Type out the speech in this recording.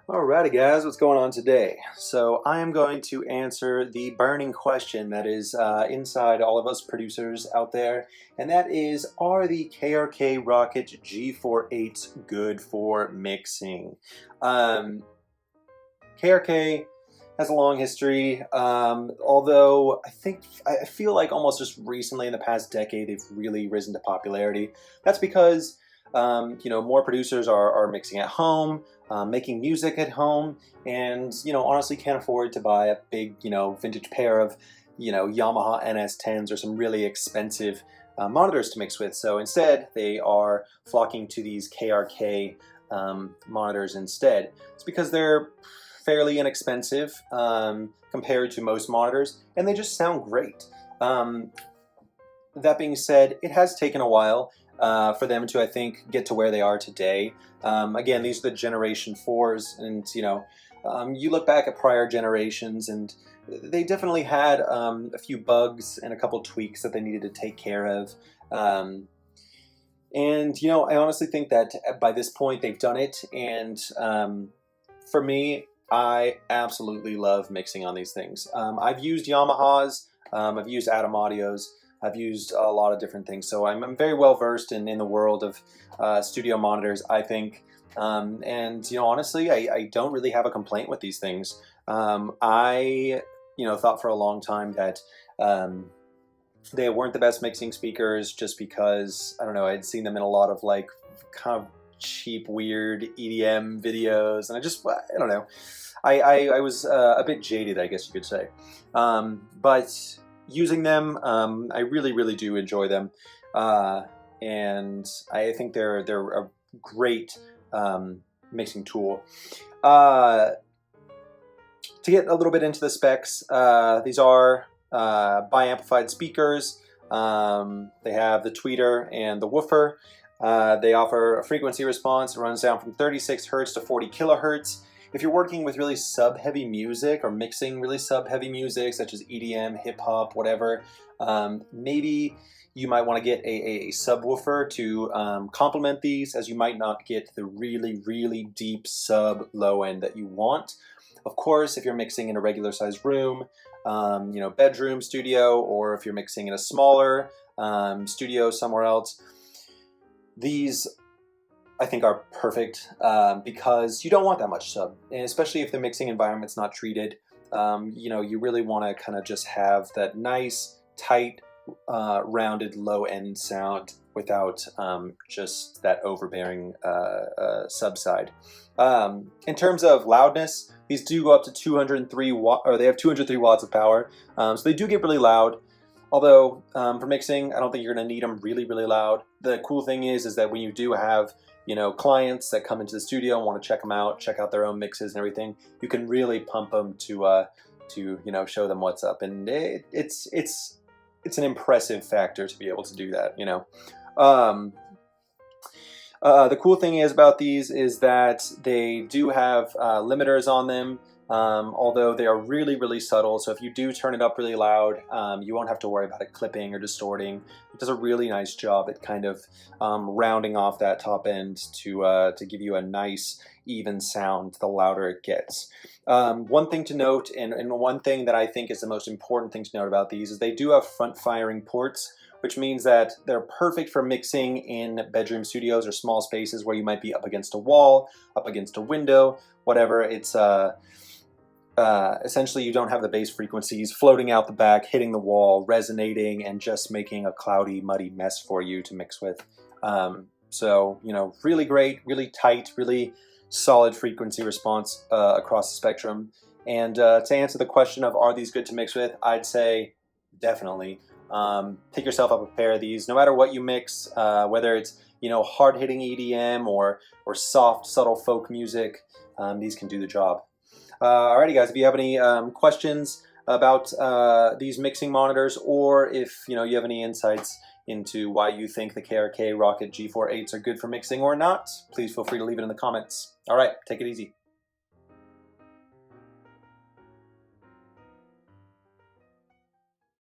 Alrighty guys, what's going on today? So I am going to answer the burning question that is inside all of us producers out there, and that is, are the KRK Rokit G4 8s good for mixing? KRK has a long history, although I feel like almost just recently in the past decade they've really risen to popularity. That's because more producers are mixing at home, making music at home, and honestly can't afford to buy a big vintage pair of Yamaha NS10s or some really expensive monitors to mix with. So instead they are flocking to these KRK monitors instead. It's because they're fairly inexpensive compared to most monitors, and they just sound great. That being said, it has taken a while for them to, I think, get to where they are today. Again, these are the Generation 4s, and you look back at prior generations, and they definitely had a few bugs and a couple tweaks that they needed to take care of. And I honestly think that by this point they've done it, and for me, I absolutely love mixing on these things. I've used Yamahas, I've used Atom Audios, I've used a lot of different things, so I'm very well versed in the world of studio monitors, I think. And honestly, I don't really have a complaint with these things. I thought for a long time that they weren't the best mixing speakers, just because I don't know, I'd seen them in a lot of like kind of cheap, weird EDM videos, and I don't know. I was a bit jaded, I guess you could say. But using them, I really do enjoy them, and I think they're a great mixing tool. To get a little bit into the specs, these are bi-amplified speakers. They have the tweeter and the woofer. They offer a frequency response that runs down from 36 hertz to 40 kilohertz. If you're working with really sub-heavy music or mixing really sub-heavy music, such as EDM, hip-hop, whatever, maybe you might want to get a subwoofer to complement these, as you might not get the really deep sub-low end that you want. Of course, if you're mixing in a regular-sized room, bedroom, studio, or if you're mixing in a smaller studio somewhere else, these I think are perfect because you don't want that much sub, and especially if the mixing environment's not treated. You really want to kind of just have that nice, tight, rounded low end sound without just that overbearing sub side. In terms of loudness, these do go up to 203 watt, or they have 203 watts of power, so they do get really loud. Although for mixing, I don't think you're going to need them really loud. The cool thing is that when you do have clients that come into the studio and want to check them out, check out their own mixes and everything, you can really pump them to show them what's up, and it's an impressive factor to be able to do that. The cool thing is about these is that they do have limiters on them. Although they are really subtle, so if you do turn it up really loud, you won't have to worry about it clipping or distorting. It does a really nice job at kind of rounding off that top end to give you a nice even sound the louder it gets. One thing to note, and one thing that I think is the most important thing to note about these, is they do have front firing ports, which means that they're perfect for mixing in bedroom studios or small spaces where you might be up against a wall, up against a window, whatever. It's essentially you don't have the bass frequencies floating out the back, hitting the wall, resonating, and just making a cloudy, muddy mess for you to mix with. So really great, really tight, really solid frequency response across the spectrum. And to answer the question of are these good to mix with, I'd say definitely. Pick yourself up a pair of these, no matter what you mix, whether it's hard-hitting EDM or soft, subtle folk music. These can do the job. Alrighty guys, if you have any questions about these mixing monitors, or if you have any insights into why you think the KRK Rokit G4 8s are good for mixing or not, please feel free to leave it in the comments. Alright, take it easy.